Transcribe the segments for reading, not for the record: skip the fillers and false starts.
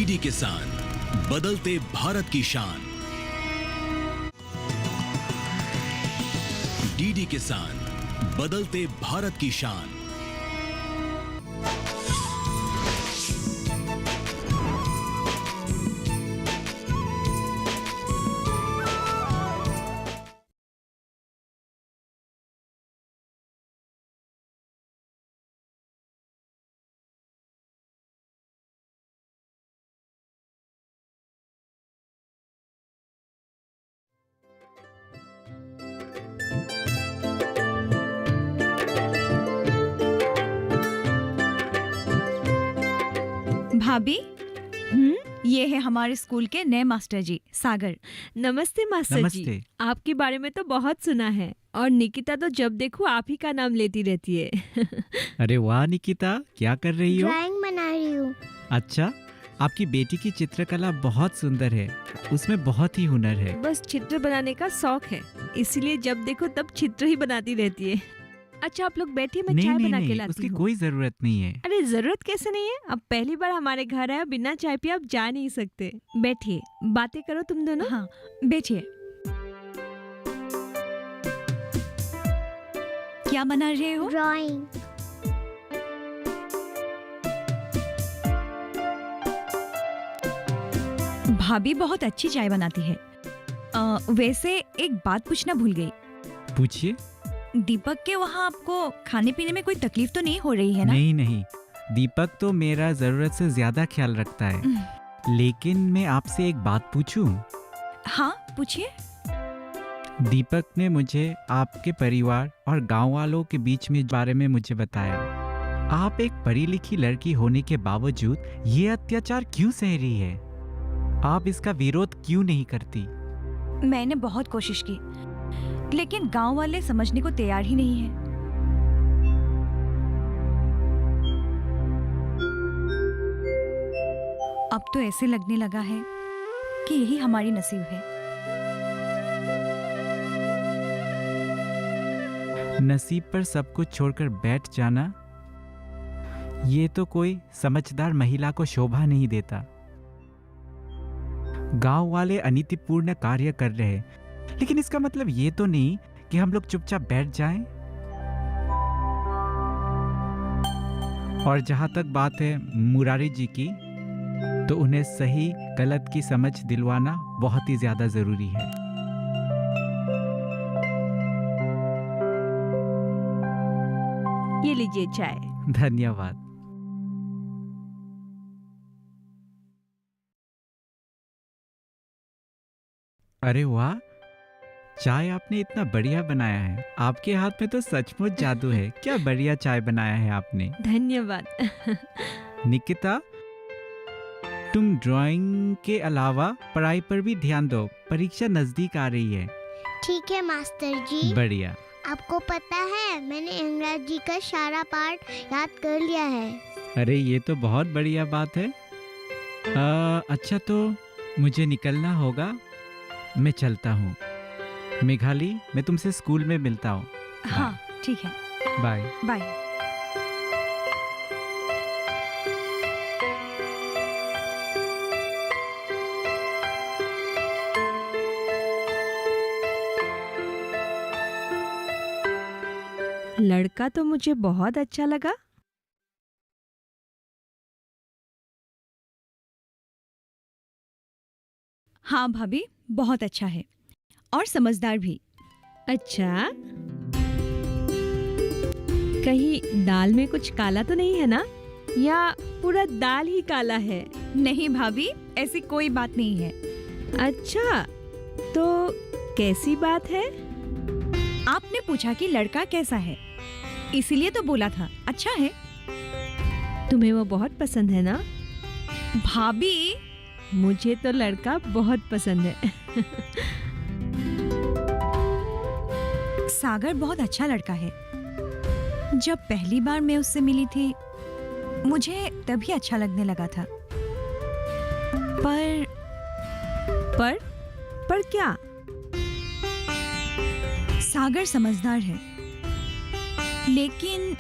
DD किसान, बदलते भारत की शान। डीडी किसान, बदलते भारत की शान। भाभी, ये है हमारे स्कूल के नए मास्टर जी, सागर। नमस्ते मास्टर नमस्ते। जी, आपके बारे में तो बहुत सुना है और निकिता तो जब देखो आप ही का नाम लेती रहती है। अरे वाह निकिता, क्या कर रही हो? ड्राइंग बना रही हूँ। अच्छा, आपकी बेटी की चित्रकला बहुत सुंदर है, उसमें बहुत ही हुनर है। बस चित्र बनाने का शौक है, इसलिए जब देखो तब चित्र ही बनाती रहती है। अच्छा आप लोग बैठिए, मैं नहीं चाय नहीं बना के नहीं, लाती उसकी हूँ। कोई जरूरत नहीं है। अरे जरूरत कैसे नहीं है, अब पहली बार हमारे घर आए, बिना चाय पिए आप जा नहीं सकते। बैठिए, बातें करो तुम दोनों। हाँ, बैठिए। क्या बना रहे हो? ड्राइंग। भाभी बहुत अच्छी चाय बनाती है। वैसे एक बात पूछना भूल गई। पूछिए। दीपक के वहाँ आपको खाने पीने में कोई तकलीफ तो नहीं हो रही है ना? नहीं नहीं, दीपक तो मेरा जरूरत से ज्यादा ख्याल रखता है। लेकिन मैं आपसे एक बात पूछूं? हाँ, पूछिए। दीपक ने मुझे आपके परिवार और गांव वालों के बीच में बारे में मुझे बताया। आप एक पढ़ी लिखी लड़की होने के बावजूद ये अत्याचार क्यों सह रही है? आप इसका विरोध क्यों नहीं करती? मैंने बहुत कोशिश की, लेकिन गांव वाले समझने को तैयार ही नहीं है। अब तो ऐसे लगने लगा है कि यही हमारी नसीब है। नसीब पर सब कुछ छोड़कर बैठ जाना, ये तो कोई समझदार महिला को शोभा नहीं देता। गांव वाले अनीतिपूर्ण कार्य कर रहे हैं, लेकिन इसका मतलब ये तो नहीं कि हम लोग चुपचाप बैठ जाएं। और जहां तक बात है मुरारी जी की, तो उन्हें सही गलत की समझ दिलवाना बहुत ही ज्यादा जरूरी है। ये लीजिए चाय। धन्यवाद। अरे वाह, चाय आपने इतना बढ़िया बनाया है। आपके हाथ में तो सचमुच जादू है। क्या बढ़िया चाय बनाया है आपने। धन्यवाद। निकिता, तुम ड्राइंग के अलावा पढ़ाई पर भी ध्यान दो, परीक्षा नजदीक आ रही है। ठीक है मास्टर जी। बढ़िया। आपको पता है मैंने अंग्रेजी का सारा पाठ याद कर लिया है। अरे ये तो बहुत बढ़िया बात है। अच्छा तो मुझे निकलना होगा, मैं चलता हूँ। मेघाली, मैं तुमसे स्कूल में मिलता हूँ। हाँ, ठीक है। बाय। बाय। लड़का तो मुझे बहुत अच्छा लगा। हाँ भाभी, बहुत अच्छा है और समझदार भी। अच्छा, कहीं दाल में कुछ काला तो नहीं है ना, या पूरा दाल ही काला है? नहीं भाभी, ऐसी कोई बात नहीं है। अच्छा, तो कैसी बात है? आपने पूछा कि लड़का कैसा है, इसीलिए तो बोला था अच्छा है। तुम्हें वो बहुत पसंद है ना? भाभी, मुझे तो लड़का बहुत पसंद है। सागर बहुत अच्छा लड़का है। जब पहली बार मैं उससे मिली थी, मुझे तभी अच्छा लगने लगा था। पर क्या? सागर समझदार है, लेकिन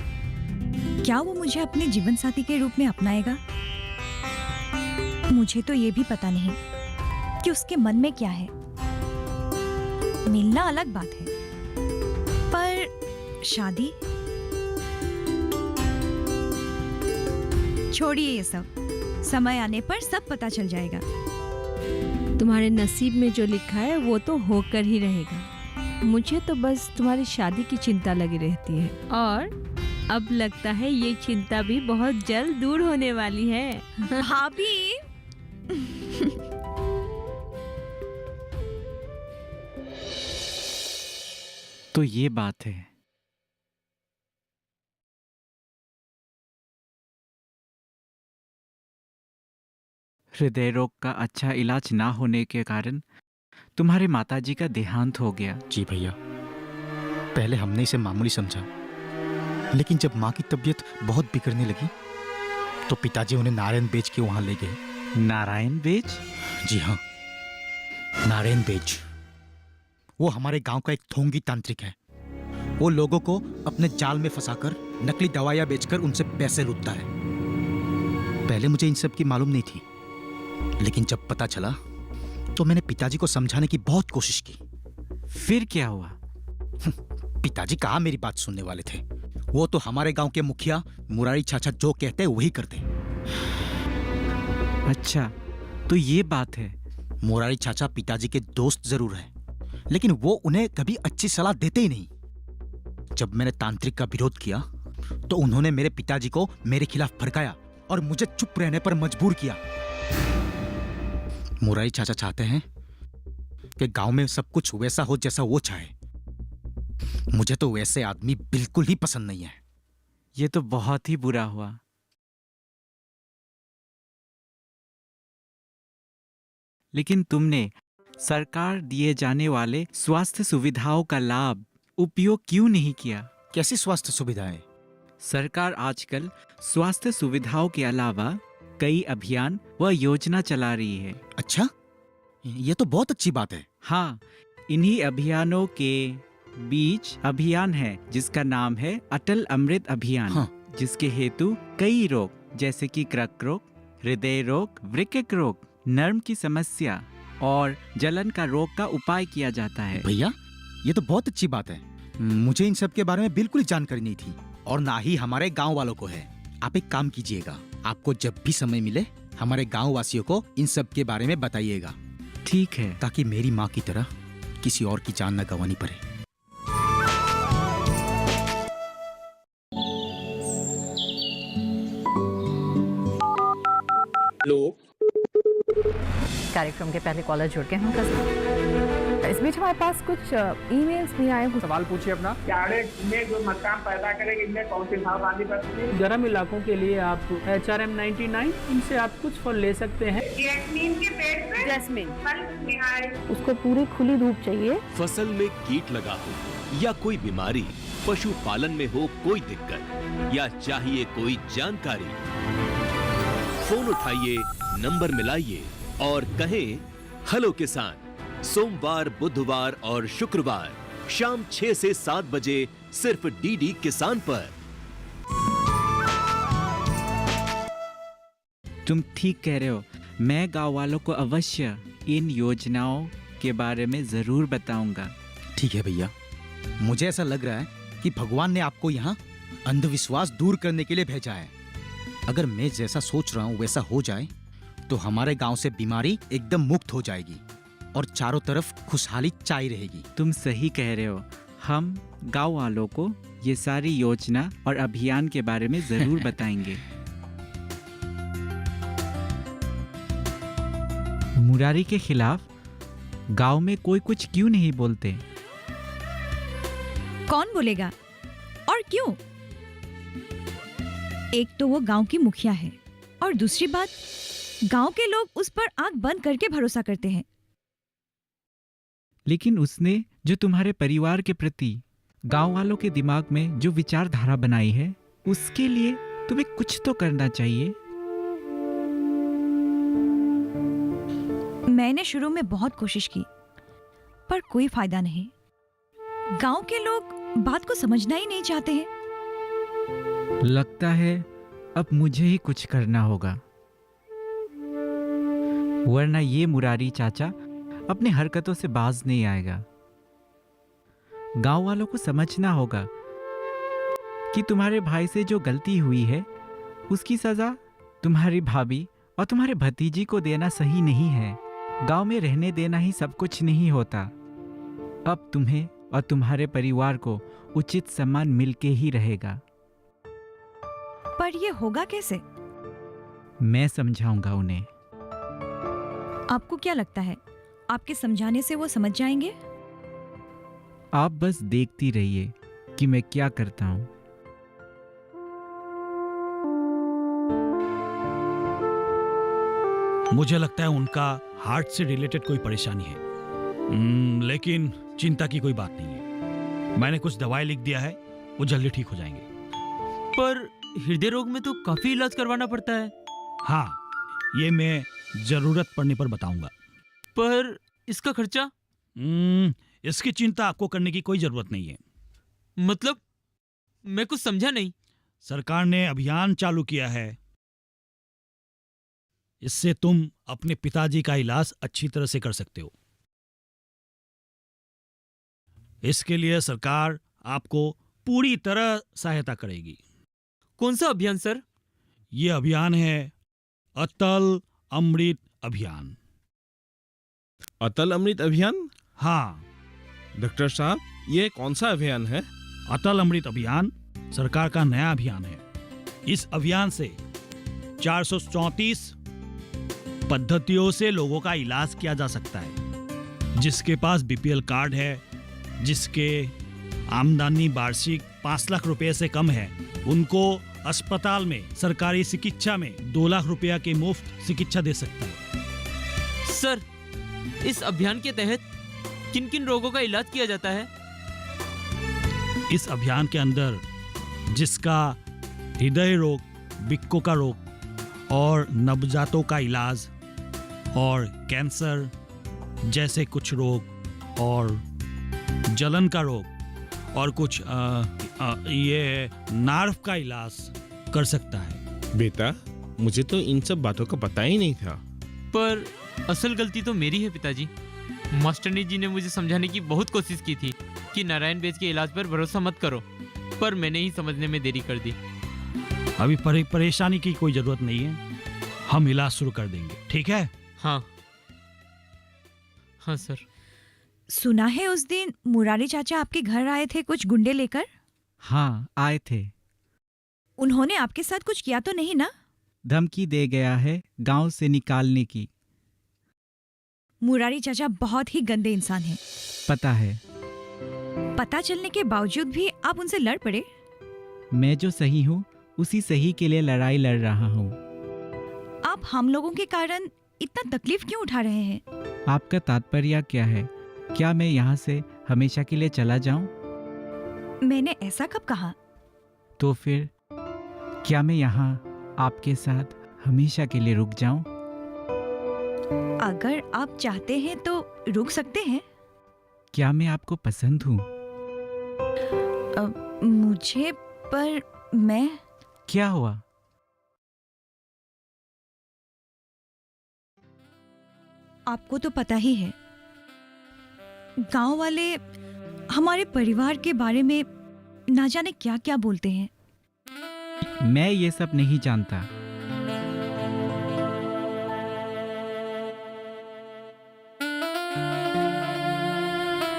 क्या वो मुझे अपने जीवन साथी के रूप में अपनाएगा? मुझे तो ये भी पता नहीं कि उसके मन में क्या है। मिलना अलग बात है, पर शादी? छोड़िए ये सब, समय आने पर सब पता चल जाएगा। तुम्हारे नसीब में जो लिखा है वो तो होकर ही रहेगा। मुझे तो बस तुम्हारी शादी की चिंता लगी रहती है, और अब लगता है ये चिंता भी बहुत जल्द दूर होने वाली है। भाभी, तो ये बात है। हृदय रोग का अच्छा इलाज ना होने के कारण तुम्हारे माताजी का देहांत हो गया। जी भैया, पहले हमने इसे मामूली समझा, लेकिन जब माँ की तबीयत बहुत बिगड़ने लगी तो पिताजी उन्हें नारायण बेच के वहां ले गए। नारायण बेच? जी हाँ, नारायण बेच। वो हमारे गांव का एक ढोंगी तांत्रिक है। वो लोगों को अपने जाल में फंसाकर नकली दवाइयां बेचकर उनसे पैसे लूटता है। पहले मुझे इन सब की मालूम नहीं थी, लेकिन जब पता चला तो मैंने पिताजी को समझाने की बहुत कोशिश की। फिर क्या हुआ? पिताजी कहाँ मेरी बात सुनने वाले थे। वो तो हमारे गांव के मुखिया मुरारी चाचा जो कहते हैं वही करते। अच्छा, तो ये बात है। मुरारी चाचा पिताजी के दोस्त जरूर हैं, लेकिन वो उन्हें कभी अच्छी सलाह देते ही नहीं। जब मैंने तांत्रिक का विरोध किया तो उन्होंने मेरे पिताजी को मेरे खिलाफ भड़काया और मुझे चुप रहने पर मजबूर किया। मुरारी चाचा चाहते हैं कि गांव में सब कुछ वैसा हो जैसा वो चाहे। मुझे तो वैसे आदमी बिल्कुल ही पसंद नहीं है। ये तो बहुत ही बुरा हुआ। लेकिन तुमने सरकार दिए जाने वाले स्वास्थ्य सुविधाओं का लाभ उपयोग क्यों नहीं किया? कैसी स्वास्थ्य सुविधाएं? सरकार आजकल स्वास्थ्य सुविधाओं के अलावा कई अभियान व योजना चला रही है। अच्छा, ये तो बहुत अच्छी बात है। हाँ, इन्हीं अभियानों के बीच अभियान है जिसका नाम है अटल अमृत अभियान। हाँ। जिसके हेतु कई रोग जैसे कि कर्क रोग, हृदय रोग, वृक्क रोग, नर्म की समस्या और जलन का रोग का उपाय किया जाता है। भैया, ये तो बहुत अच्छी बात है। मुझे इन सब के बारे में बिल्कुल जानकारी नहीं थी, और ना ही हमारे गांव वालों को है। आप एक काम कीजिएगा, आपको जब भी समय मिले हमारे गांव वासियों को इन सब के बारे में बताइएगा। ठीक है। ताकि मेरी माँ की तरह किसी और की जान न गंवानी पड़े। लोग कार्यक्रम के पहले कॉलर जुड़ गए हैं। इस बीच हमारे पास कुछ ईमेल्स भी आए हैं। सवाल पूछिए अपना। में जो मकान पैदा करेंगे इनमें कौन सी सावधानी बरतनी है? गर्म इलाकों के लिए आप HRM 99 इनसे आप कुछ फल ले सकते हैं। जैस्मीन के पेड़ पे जैस्मिन, फल निहाय। उसको पूरी खुली धूप चाहिए। फसल में कीट लगा हो या कोई बीमारी, पशुपालन में हो कोई दिक्कत या चाहिए कोई जानकारी, फोन उठाइए, नंबर मिलाइए और कहें हेलो किसान। सोमवार, बुधवार और शुक्रवार शाम 6 से 7 बजे सिर्फ डीडी किसान पर। तुम ठीक कह रहे हो। मैं गांव वालों को अवश्य इन योजनाओं के बारे में जरूर बताऊंगा। ठीक है भैया, मुझे ऐसा लग रहा है कि भगवान ने आपको यहाँ अंधविश्वास दूर करने के लिए भेजा है। अगर मैं जैसा सोच रहा हूँ वैसा हो जाए तो हमारे गांव से बीमारी एकदम मुक्त हो जाएगी और चारों तरफ खुशहाली छाई रहेगी। तुम सही कह रहे हो। हम गांव वालों को ये सारी योजना और अभियान के बारे में जरूर बताएंगे। मुरारी के खिलाफ गांव में कोई कुछ क्यों नहीं बोलते? कौन बोलेगा और क्यों? एक तो वो गांव की मुखिया है और दूसरी बात, गांव के लोग उस पर आंख बंद करके भरोसा करते हैं। लेकिन उसने जो तुम्हारे परिवार के प्रति गांव वालों के दिमाग में जो विचारधारा बनाई है, उसके लिए तुम्हें कुछ तो करना चाहिए। मैंने शुरू में बहुत कोशिश की पर कोई फायदा नहीं। गांव के लोग बात को समझना ही नहीं चाहते हैं। लगता है अब मुझे ही कुछ करना होगा। वरना ये मुरारी चाचा अपने हरकतों से बाज नहीं आएगा। गांव वालों को समझना होगा कि तुम्हारे भाई से जो गलती हुई है उसकी सजा तुम्हारी भाभी और तुम्हारे भतीजी को देना सही नहीं है। गांव में रहने देना ही सब कुछ नहीं होता। अब तुम्हें और तुम्हारे परिवार को उचित सम्मान मिलके ही रहेगा। पर ये होगा कैसे? मैं समझाऊंगा उन्हें। आपको क्या लगता है आपके समझाने से वो समझ जाएंगे? आप बस देखती रहिए कि मैं क्या करता हूं। मुझे लगता है उनका हार्ट से रिलेटेड कोई परेशानी है। लेकिन चिंता की कोई बात नहीं है। मैंने कुछ दवाई लिख दिया है, वो जल्दी ठीक हो जाएंगे। पर हृदय रोग में तो काफी इलाज करवाना पड़ता है। हाँ, ये मैं जरूरत पड़ने पर बताऊंगा। पर इसका खर्चा? इसकी चिंता आपको करने की कोई जरूरत नहीं है। मतलब मैं कुछ समझा नहीं। सरकार ने अभियान चालू किया है। इससे तुम अपने पिताजी का इलाज अच्छी तरह से कर सकते हो। इसके लिए सरकार आपको पूरी तरह सहायता करेगी। कौन सा अभियान सर? ये अभियान है अटल अमृत अभियान। अटल अमृत अभियान? हाँ डॉक्टर साहब, ये कौन सा अभियान है? अटल अमृत अभियान सरकार का नया अभियान है। इस अभियान से 434 पद्धतियों से लोगों का इलाज किया जा सकता है। जिसके पास बीपीएल कार्ड है, जिसके आमदनी वार्षिक 5 लाख रुपए से कम है, उनको अस्पताल में सरकारी चिकित्सा में 2 लाख रुपया की मुफ्त चिकित्सा दे सकता है। सर, इस अभियान के तहत किन किन रोगों का इलाज किया जाता है? इस अभियान के अंदर जिसका हृदय रोग, वृक्कों का रोग और नवजातों का इलाज और कैंसर जैसे कुछ रोग और जलन का रोग और कुछ ये नार्व का इलाज कर सकता है। बेटा, मुझे तो इन सब बातों का पता ही नहीं था। पर असल गलती तो मेरी है पिताजी। मास्टरनी जी ने मुझे समझाने की बहुत कोशिश की थी कि नारायण बेज के इलाज पर भरोसा मत करो, पर मैंने ही समझने में देरी कर दी। अभी परेशानी की कोई जरूरत नहीं है, हम इलाज शुरू कर देंगे, ठीक है? हाँ हाँ सर। सुना है उस दिन मुरारी चाचा आपके घर आए थे कुछ गुंडे लेकर? हाँ, आए थे। उन्होंने आपके साथ कुछ किया तो नहीं ना? धमकी दे गया है गांव से निकालने की। मुरारी चाचा बहुत ही गंदे इंसान हैं। पता है। पता चलने के बावजूद भी आप उनसे लड़ पड़े? मैं जो सही हूँ उसी सही के लिए लड़ाई लड़ रहा हूँ। आप हम लोगों के कारण इतना तकलीफ क्यों उठा रहे हैं? आपका तात्पर्य क्या है? क्या मैं यहाँ से हमेशा के लिए चला जाऊं? मैंने ऐसा कब कहा? तो फिर क्या मैं यहाँ आपके साथ हमेशा के लिए रुक जाऊं? अगर आप चाहते हैं तो रुक सकते हैं। क्या मैं आपको पसंद हूँ? मुझे, पर मैं... क्या हुआ? आपको तो पता ही है, गांव वाले हमारे परिवार के बारे में ना जाने क्या क्या बोलते हैं। मैं ये सब नहीं जानता।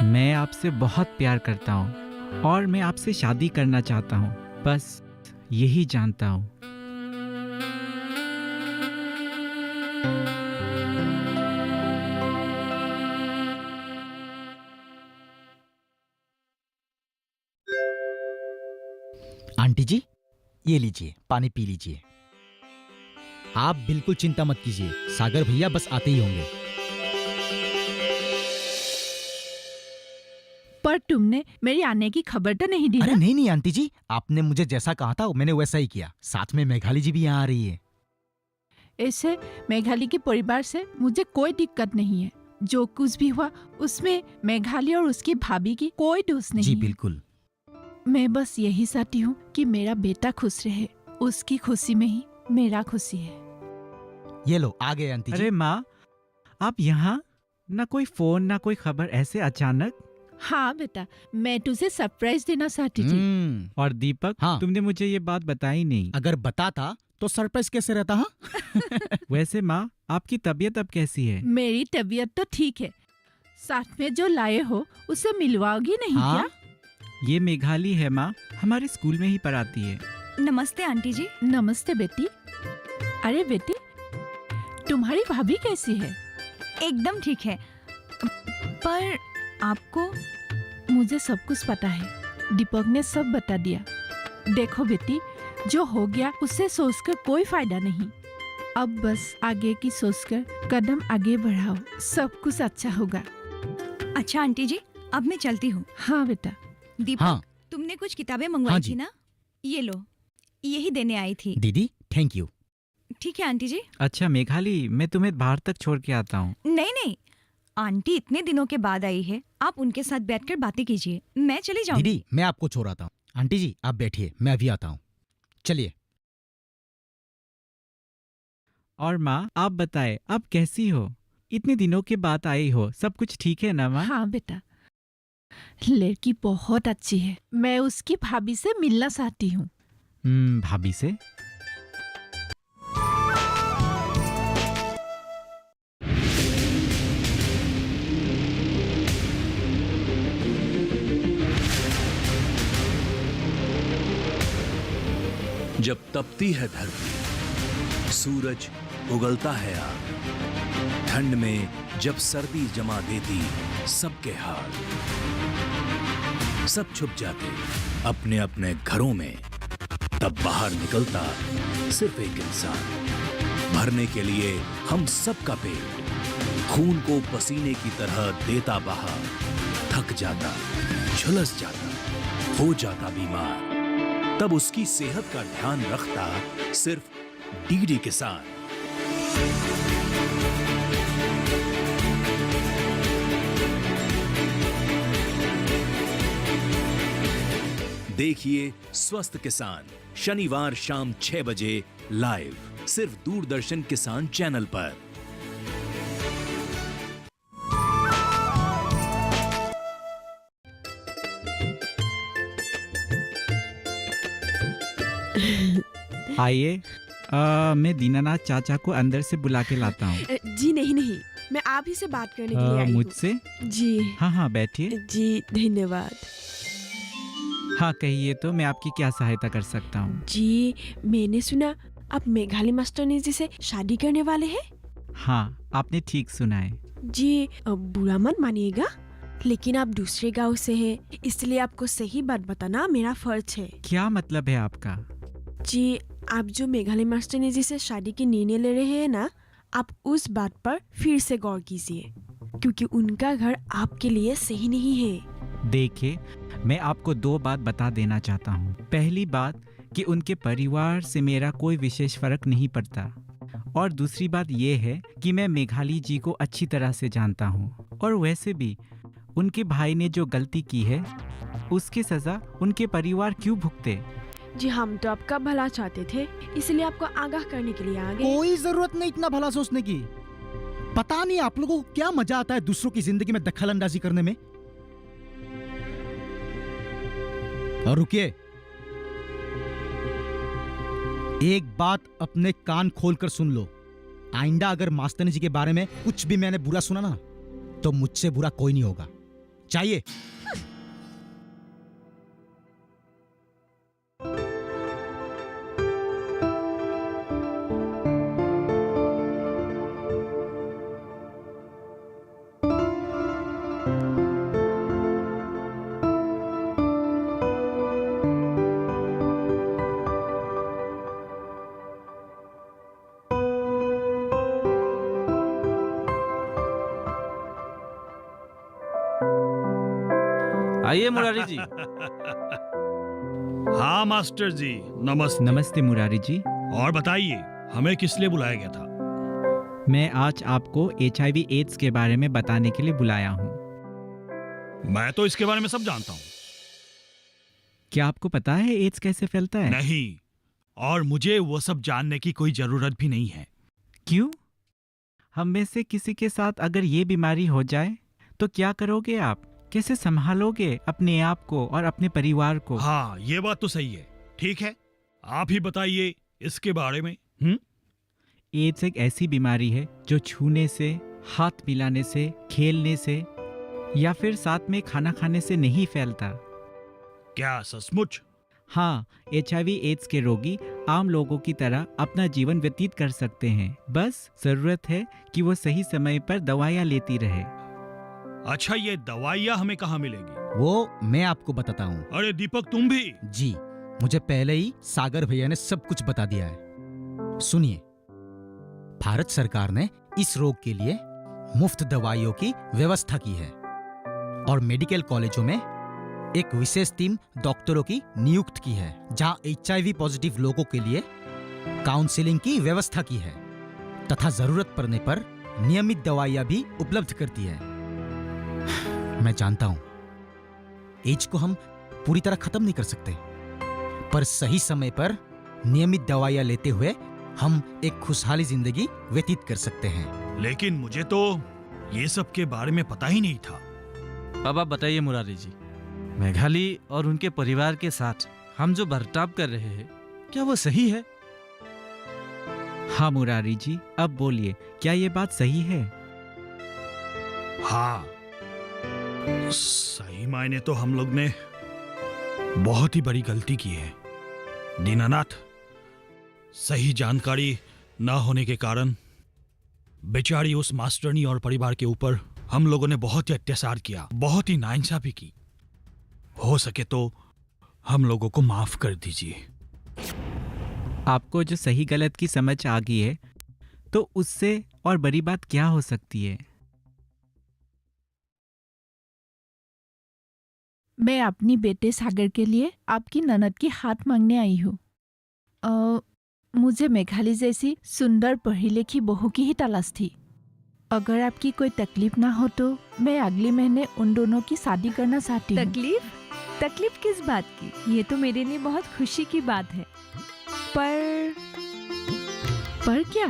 मैं आपसे बहुत प्यार करता हूँ और मैं आपसे शादी करना चाहता हूँ, बस यही जानता हूँ। आंटी जी, ये लीजिए, पानी पी लीजिए। आप बिल्कुल चिंता मत कीजिए, सागर भैया बस आते ही होंगे। पर तुमने मेरी आने की खबर तो नहीं दी ना? अरे नहीं नहीं आंटी जी, आपने मुझे जैसा कहा था मैंने वैसा ही किया। साथ में मेघाली जी भी यहाँ आ रही है। ऐसे मेघाली के परिवार से मुझे कोई दिक्कत नहीं है। जो कुछ भी हुआ उसमें मेघाली और उसकी भाभी की कोई दोष नहीं। जी बिल्कुल। मैं बस यही चाहती हूँ कि मेरा बेटा खुश रहे। उसकी खुशी में ही मेरा खुशी है। ये लो, आ गए आंटी जी। अरे माँ, आप यहाँ? ना कोई फोन ना कोई खबर, ऐसे अचानक? हाँ बेटा, मैं तुझे सरप्राइज देना चाहती थी। और दीपक, हाँ। तुमने मुझे ये बात बताई नहीं। अगर बताता तो सरप्राइज कैसे रहता? हाँ। वैसे माँ, आपकी तबीयत अब कैसी है? मेरी तबीयत तो ठीक है। साथ में जो लाए हो उसे मिलवाओगी नहीं हाँ? क्या? ये मेघाली है माँ, हमारे स्कूल में ही पढ़ाती है। नमस्ते आंटी जी। नमस्ते बेटी। अरे बेटी, तुम्हारी भाभी कैसी है? एकदम ठीक है। पर आपको? मुझे सब कुछ पता है, दीपक ने सब बता दिया। देखो बेटी, जो हो गया उससे सोचकर कोई फायदा नहीं। अब बस आगे की सोचकर कदम आगे बढ़ाओ, सब कुछ अच्छा होगा। अच्छा आंटी जी, अब मैं चलती हूँ। हाँ बेटा। दीपक, हाँ। तुमने कुछ किताबें मंगवाई हाँ जी। थी ना? ये लो, यही देने आई थी। दीदी थैंक यू। ठीक है आंटी जी। अच्छा मेघाली, मैं तुम्हें बाहर तक छोड़ के आता हूँ। नहीं नहीं, आंटी इतने दिनों के बाद आई है, आप उनके साथ बैठकर बातें कीजिए, मैं चली जाऊंगी। दीदी मैं आपको छोड़ आता हूँ। आंटी जी आप बैठिए, मैं अभी आता हूँ। चलिए। और माँ, आप बताएं, आप कैसी हो? इतने दिनों के बाद आई हो, सब कुछ ठीक है ना माँ? हाँ बेटा, लड़की बहुत अच्छी है। मैं उसकी भाभी से मिलना चाहती हूँ। भाभी से? जब तपती है धरती, सूरज उगलता है आग, ठंड में जब सर्दी जमा देती सबके हाल, सब छुप जाते अपने अपने घरों में, तब बाहर निकलता सिर्फ एक इंसान, भरने के लिए हम सबका पेट, खून को पसीने की तरह देता बहा, थक जाता, झुलस जाता, हो जाता बीमार, तब उसकी सेहत का ध्यान रखता सिर्फ डीडी किसान। देखिए स्वस्थ किसान शनिवार शाम 6 बजे लाइव, सिर्फ दूरदर्शन किसान चैनल पर। आइए, मैं दीनानाथ चाचा को अंदर से बुला के लाता हूँ। जी नहीं नहीं, मैं आप ही से बात करने के लिए आई हूँ। मुझसे? जी हाँ हाँ बैठिए। जी धन्यवाद। हाँ कहिए, तो मैं आपकी क्या सहायता कर सकता हूँ? जी मैंने सुना आप मेघाली मास्टरनी जी से शादी करने वाले हैं। हाँ आपने ठीक सुना है। जी बुरा मत मानिएगा, लेकिन आप दूसरे गांव से हैं, इसलिए आपको सही बात बताना मेरा फर्ज है। क्या मतलब है आपका? जी आप जो मेघाली मास्टरनी जी से शादी की निर्णय ले रहे हैं ना, आप उस बात पर फिर से गौर कीजिए, क्योंकि उनका घर आपके लिए सही नहीं है। देखिए, मैं आपको 2 बात बता देना चाहता हूँ। पहली बात कि उनके परिवार से मेरा कोई विशेष फर्क नहीं पड़ता, और दूसरी बात यह है कि मैं मेघाली जी को अच्छी तरह से जानता हूँ, और वैसे भी उनके भाई ने जो गलती की है उसकी सजा उनके परिवार क्यों भुगते? जी हम तो आपका भला चाहते थे, इसलिए आपको आगाह करने के लिए आ गए। कोई जरूरत नहीं इतना भला सोचने की। पता नहीं आप लोगों को क्या मजा आता है दूसरों की जिंदगी में दखल अंदाजी करने में। और रुकिए, एक बात अपने कान खोलकर सुन लो। आइंदा अगर मास्टरनी जी के बारे में कुछ भी मैंने बुरा सुना ना, तो मुझसे बुरा कोई नहीं होगा। चाहिए? आइए मुरारी जी। हाँ मास्टर जी, नमस्ते। नमस्ते मुरारी जी। और बताइए, हमें किस लिए बुलाया गया था? मैं आज आपको HIV एड्स के बारे में बताने के लिए बुलाया हूँ। मैं तो इसके बारे में सब जानता हूँ। क्या आपको पता है एड्स कैसे फैलता है? नहीं, और मुझे वो सब जानने की कोई जरूरत भी नहीं है। क्यों? हम में से किसी के साथ अगर ये बीमारी हो जाए तो क्या करोगे आप? कैसे संभालोगे अपने आप को और अपने परिवार को? हाँ, ये बात तो सही है। ठीक है, आप ही बताइए इसके बारे में। एड्स एक ऐसी बीमारी है जो छूने से, हाथ मिलाने से, खेलने से या फिर साथ में खाना खाने से नहीं फैलता। क्या सचमुच? हाँ, HIV एड्स के रोगी आम लोगों की तरह अपना जीवन व्यतीत कर सकते हैं। बस जरूरत है कि वो सही समय पर दवाइयाँ लेती रहे। अच्छा, ये दवाइयाँ हमें कहाँ मिलेगी? वो मैं आपको बताता हूँ। अरे दीपक, तुम भी? जी, मुझे पहले ही सागर भैया ने सब कुछ बता दिया है। सुनिए, भारत सरकार ने इस रोग के लिए मुफ्त दवाइयों की व्यवस्था की है और मेडिकल कॉलेजों में एक विशेष टीम डॉक्टरों की नियुक्त की है, जहां HIV पॉजिटिव लोगों के लिए काउंसलिंग की व्यवस्था की है तथा जरूरत पड़ने पर नियमित दवाइयां भी उपलब्ध करती है। मैं जानता हूं, एड्स को हम पूरी तरह खत्म नहीं कर सकते, पर सही समय पर नियमित दवाइयां लेते हुए हम एक खुशहाली जिंदगी व्यतीत कर सकते हैं। लेकिन मुझे तो ये सब के बारे में पता ही नहीं था। अब आप बताइए मुरारी जी, मेघाली और उनके परिवार के साथ हम जो बर्ताव कर रहे हैं, क्या वो सही है? हाँ मुरारी जी, अब बोलिए, क्या ये बात सही है? हाँ, सही मायने तो हम लोग ने बहुत ही बड़ी गलती की है। दीनानाथ, सही जानकारी न होने के कारण बेचारी उस मास्टरनी और परिवार के ऊपर हम लोगों ने बहुत ही अत्याचार किया, बहुत ही नाइंसाफी की। हो सके तो हम लोगों को माफ कर दीजिए। आपको जो सही गलत की समझ आ गई है, तो उससे और बड़ी बात क्या हो सकती है? मैं अपनी बेटे सागर के लिए आपकी ननद की हाथ मांगने आई हूँ। मुझे मेघाली जैसी सुंदर पढ़ी लिखी बहू की ही तलाश थी। अगर आपकी कोई तकलीफ ना हो तो मैं अगले महीने उन दोनों की शादी करना चाहती हूँ। तकलीफ किस बात की? ये तो मेरे लिए बहुत खुशी की बात है। पर क्या?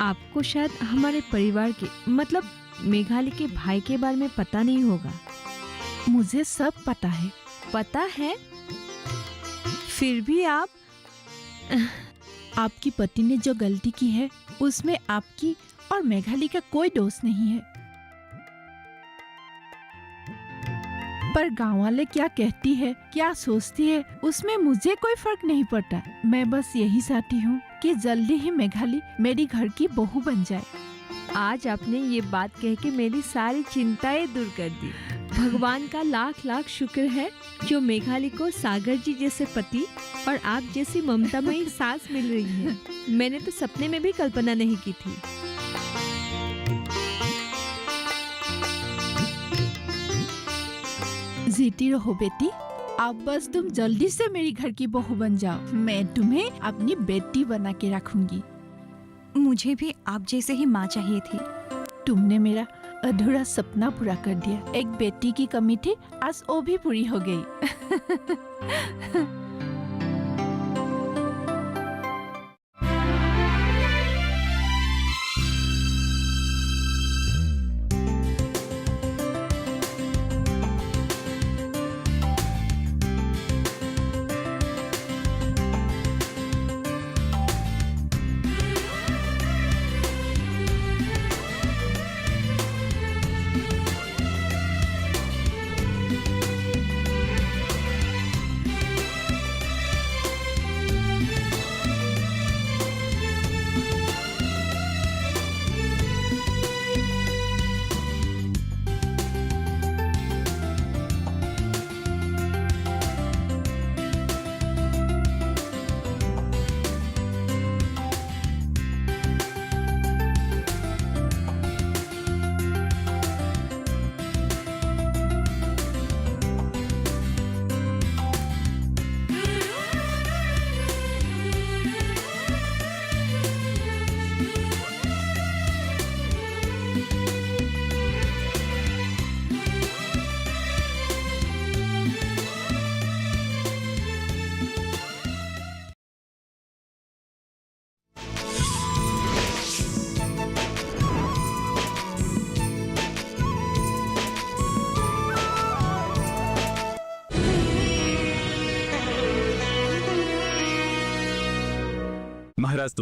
आपको शायद हमारे परिवार के, मतलब मेघाली के भाई के बारे में पता नहीं होगा। मुझे सब पता है। पता है? फिर भी आपकी पति ने जो गलती की है उसमें आपकी और मेघाली का कोई दोष नहीं है। पर गांव वाले क्या कहती है, क्या सोचती है, उसमें मुझे कोई फर्क नहीं पड़ता। मैं बस यही चाहती हूँ कि जल्दी ही मेघाली मेरी घर की बहू बन जाए। आज आपने ये बात कह के मेरी सारी चिंताएं दूर कर दी। भगवान का लाख लाख शुक्र है जो मेघाली को सागर जी जैसे पति और आप जैसी ममतामयी सास मिल रही है। मैंने तो सपने में भी कल्पना नहीं की थी। जीती रहो बेटी, अब बस तुम जल्दी से मेरी घर की बहू बन जाओ। मैं तुम्हें अपनी बेटी बना के रखूंगी। मुझे भी आप जैसे ही माँ चाहिए थी। तुमने मेरा अधूरा सपना पूरा कर दिया। एक बेटी की कमी थी, आज वो भी पूरी हो गई। महाराज तो